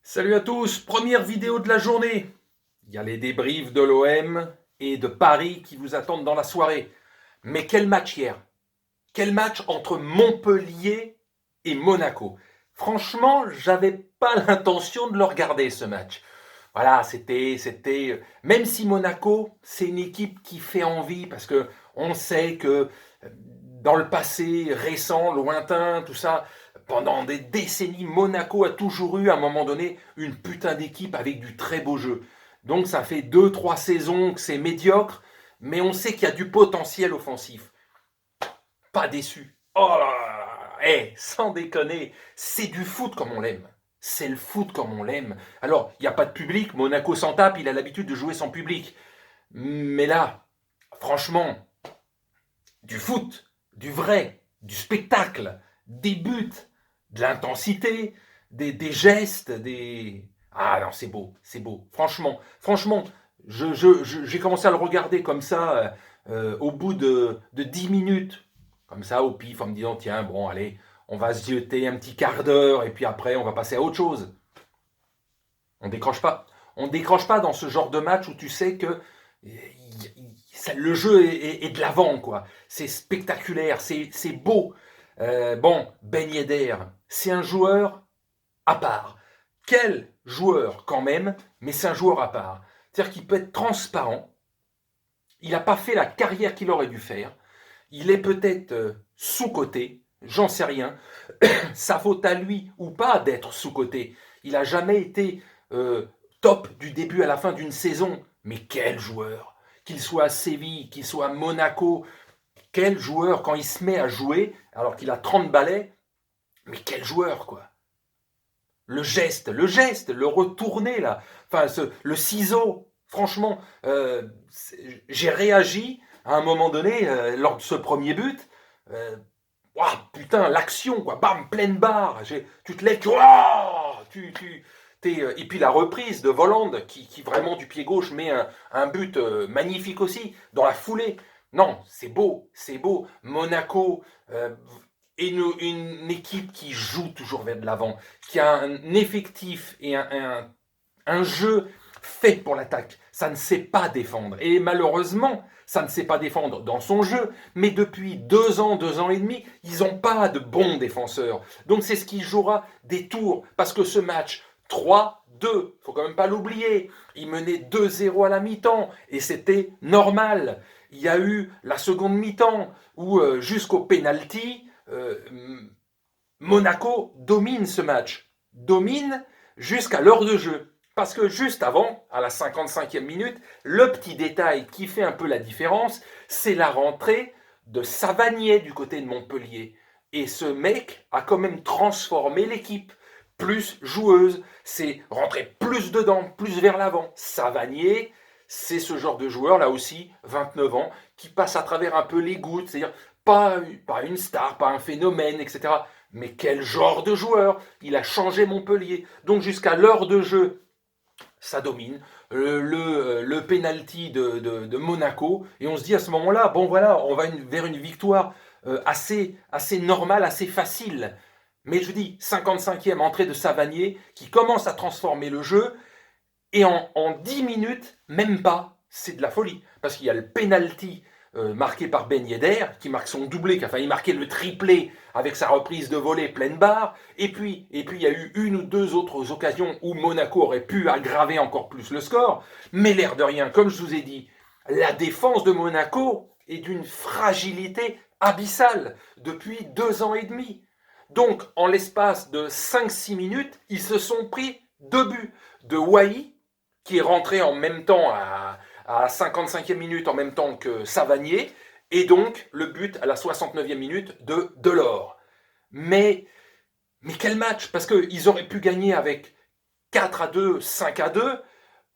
Salut à tous, première vidéo de la journée. Il y a les débriefs de l'OM et de Paris qui vous attendent dans la soirée. Mais quel match hier? Quel match entre Montpellier et Monaco? Franchement, j'avais pas l'intention de le regarder ce match. Voilà, même si Monaco, c'est une équipe qui fait envie parce que on sait que dans le passé récent, lointain, tout ça, pendant des décennies, Monaco a toujours eu à un moment donné une putain d'équipe avec du très beau jeu. Donc ça fait 2, 3 saisons que c'est médiocre, mais on sait qu'il y a du potentiel offensif. Pas déçu. Oh là là, sans déconner, c'est du foot comme on l'aime. C'est le foot comme on l'aime. Alors, il n'y a pas de public, Monaco s'en tape, il a l'habitude de jouer sans public. Mais là, franchement, du foot, du vrai, du spectacle, des buts, de l'intensité, des gestes, des... Ah non, c'est beau, c'est beau. Franchement, j'ai commencé à le regarder comme ça au bout de 10 minutes, comme ça au pif, en me disant, tiens, bon, allez, on va se jeter un petit quart d'heure et puis après, on va passer à autre chose. On décroche pas. On décroche pas dans ce genre de match où tu sais que le jeu est de l'avant, quoi. C'est spectaculaire, c'est beau. Bon, Ben Yedder, c'est un joueur à part. Quel joueur quand même, mais c'est un joueur à part. C'est-à-dire qu'il peut être transparent. Il n'a pas fait la carrière qu'il aurait dû faire. Il est peut-être sous-coté, j'en sais rien. Sa faute à lui ou pas d'être sous-coté. Il n'a jamais été top du début à la fin d'une saison. Mais quel joueur! Qu'il soit à Séville, qu'il soit à Monaco, quel joueur quand il se met à jouer, alors qu'il a 30 balais, mais quel joueur quoi! Le retourner là, enfin le ciseau, franchement, j'ai réagi à un moment donné lors de ce premier but. Ouah, putain, l'action, quoi, bam, pleine barre, tu te lèves, et puis la reprise de Voland, qui vraiment du pied gauche met un but magnifique aussi, dans la foulée. Non, c'est beau, c'est beau. Monaco, une équipe qui joue toujours vers de l'avant, qui a un effectif et un jeu fait pour l'attaque. Ça ne sait pas défendre. Et malheureusement, ça ne sait pas défendre dans son jeu. Mais depuis 2 ans, 2 ans et demi, ils n'ont pas de bons défenseurs. Donc c'est ce qui jouera des tours. Parce que ce match, 3-2, faut quand même pas l'oublier. Ils menaient 2-0 à la mi-temps. Et c'était normal. Il y a eu la seconde mi-temps où jusqu'au penalty, Monaco domine ce match. Domine jusqu'à l'heure de jeu. Parce que juste avant, à la 55e minute, le petit détail qui fait un peu la différence, c'est la rentrée de Savanier du côté de Montpellier. Et ce mec a quand même transformé l'équipe. Plus joueuse, c'est rentrer plus dedans, plus vers l'avant. Savanier, c'est ce genre de joueur, là aussi, 29 ans, qui passe à travers un peu les gouttes, c'est-à-dire pas une star, pas un phénomène, etc. Mais quel genre de joueur! Il a changé Montpellier. Donc jusqu'à l'heure de jeu, ça domine. Le penalty de Monaco. Et on se dit à ce moment-là, bon voilà, on va vers une victoire assez normale, assez facile. Mais je dis, 55e entrée de Savanier, qui commence à transformer le jeu. Et en 10 minutes, même pas, c'est de la folie. Parce qu'il y a le penalty marqué par Ben Yedder, qui marque son doublé, qui a failli marquer le triplé avec sa reprise de volée pleine barre. Et puis, il y a eu une ou deux autres occasions où Monaco aurait pu aggraver encore plus le score. Mais l'air de rien, comme je vous ai dit, la défense de Monaco est d'une fragilité abyssale depuis 2 ans et demi. Donc, en l'espace de 5-6 minutes, ils se sont pris 2 buts de Wai, qui est rentré en même temps à 55e minute, en même temps que Savanier, et donc le but à la 69e minute de Delors. Mais quel match! Parce qu'ils auraient pu gagner avec 4-2, 5-2,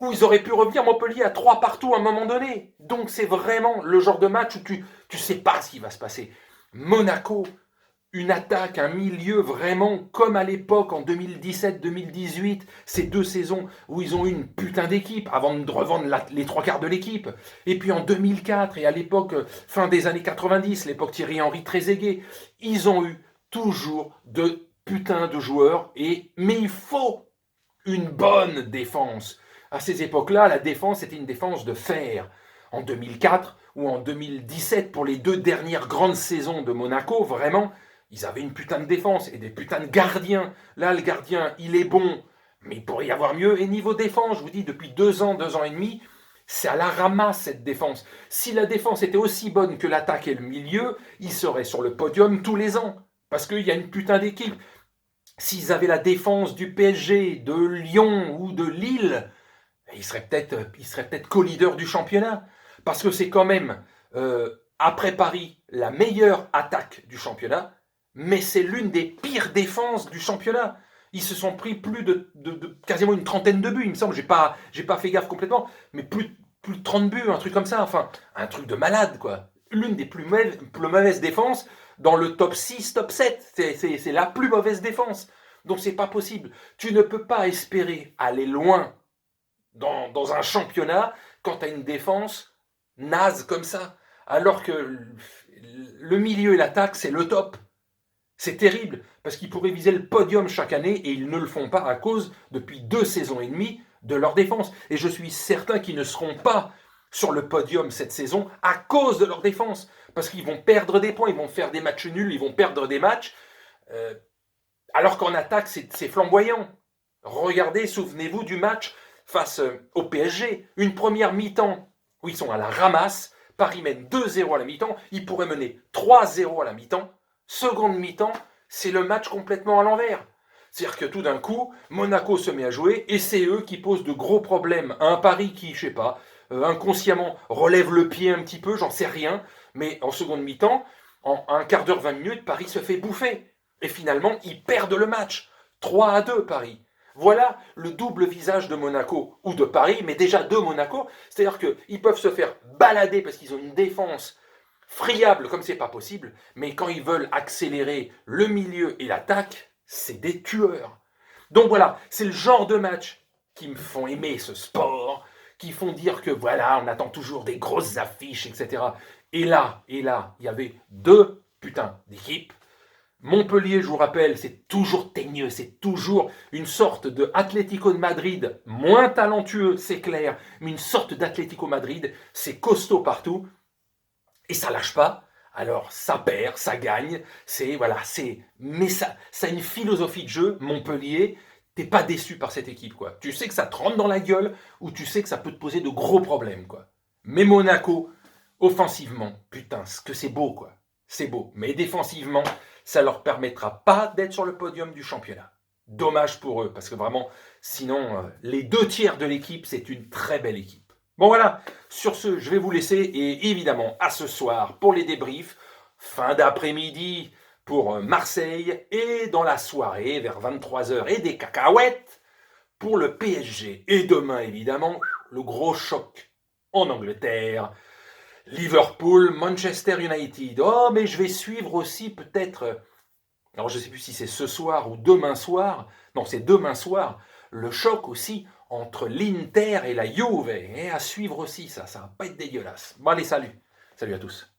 ou ils auraient pu revenir Montpellier à 3 partout à un moment donné. Donc c'est vraiment le genre de match où tu sais pas ce qui va se passer. Monaco, une attaque, un milieu vraiment comme à l'époque en 2017-2018, ces 2 saisons où ils ont eu une putain d'équipe avant de revendre les 3 quarts de l'équipe. Et puis en 2004 et à l'époque, fin des années 90, l'époque Thierry Henry Trezeguet, ils ont eu toujours de putains de joueurs. Mais une bonne défense. À ces époques-là, la défense était une défense de fer. En 2004 ou en 2017, pour les 2 dernières grandes saisons de Monaco, vraiment, ils avaient une putain de défense et des putains de gardiens. Là, le gardien, il est bon, mais il pourrait y avoir mieux. Et niveau défense, je vous dis, depuis 2 ans et demi, c'est à la ramasse cette défense. Si la défense était aussi bonne que l'attaque et le milieu, ils seraient sur le podium tous les ans. Parce qu'il y a une putain d'équipe. S'ils avaient la défense du PSG, de Lyon ou de Lille, ils seraient peut-être co-leader du championnat. Parce que c'est quand même, après Paris, la meilleure attaque du championnat, mais c'est l'une des pires défenses du championnat. Ils se sont pris plus de quasiment une trentaine de buts, il me semble. J'ai pas fait gaffe complètement, mais plus de 30 buts, un truc comme ça. Enfin, un truc de malade, quoi. L'une des plus mauvaises défenses dans le top 6, top 7. C'est la plus mauvaise défense. Donc c'est pas possible. Tu ne peux pas espérer aller loin dans un championnat quand tu as une défense naze comme ça. Alors que le milieu et l'attaque, c'est le top. C'est terrible, parce qu'ils pourraient viser le podium chaque année et ils ne le font pas à cause, depuis 2 saisons et demie, de leur défense. Et je suis certain qu'ils ne seront pas sur le podium cette saison à cause de leur défense. Parce qu'ils vont perdre des points, ils vont faire des matchs nuls, ils vont perdre des matchs. Alors qu'en attaque, c'est flamboyant. Regardez, souvenez-vous du match face au PSG. Une première mi-temps où ils sont à la ramasse. Paris mène 2-0 à la mi-temps. Ils pourraient mener 3-0 à la mi-temps. Seconde mi-temps, c'est le match complètement à l'envers. C'est-à-dire que tout d'un coup, Monaco se met à jouer et c'est eux qui posent de gros problèmes à un Paris qui, je sais pas, inconsciemment relève le pied un petit peu, j'en sais rien. Mais en seconde mi-temps, en un quart d'heure, 20 minutes, Paris se fait bouffer. Et finalement, ils perdent le match. 3-2 Paris. Voilà le double visage de Monaco, ou de Paris, mais déjà de Monaco. C'est-à-dire qu'ils peuvent se faire balader parce qu'ils ont une défense friable comme c'est pas possible, mais quand ils veulent accélérer le milieu et l'attaque, c'est des tueurs. Donc voilà, c'est le genre de match qui me font aimer ce sport, qui font dire que voilà, on attend toujours des grosses affiches, etc. Et là, il y avait 2 putains d'équipes. Montpellier, je vous rappelle, c'est toujours teigneux, c'est toujours une sorte de Atlético de Madrid, moins talentueux, c'est clair, mais une sorte d'Atlético Madrid, c'est costaud partout, et ça lâche pas. Alors ça perd, ça gagne, mais ça a une philosophie de jeu. Montpellier, t'es pas déçu par cette équipe, quoi. Tu sais que ça te rentre dans la gueule, ou tu sais que ça peut te poser de gros problèmes, quoi. Mais Monaco, offensivement, putain, ce que c'est beau, quoi. C'est beau, mais défensivement, ça leur permettra pas d'être sur le podium du championnat. Dommage pour eux, parce que vraiment, sinon, les 2 tiers de l'équipe, c'est une très belle équipe. Bon voilà, sur ce, je vais vous laisser, et évidemment, à ce soir, pour les débriefs, fin d'après-midi pour Marseille, et dans la soirée, vers 23h, et des cacahuètes, pour le PSG. Et demain, évidemment, le gros choc en Angleterre, Liverpool, Manchester United. Oh, mais je vais suivre aussi peut-être, alors je ne sais plus si c'est ce soir ou demain soir, non, c'est demain soir, le choc aussi entre l'Inter et la Juve. Et à suivre aussi, ça va pas être dégueulasse. Bon allez, salut. Salut à tous.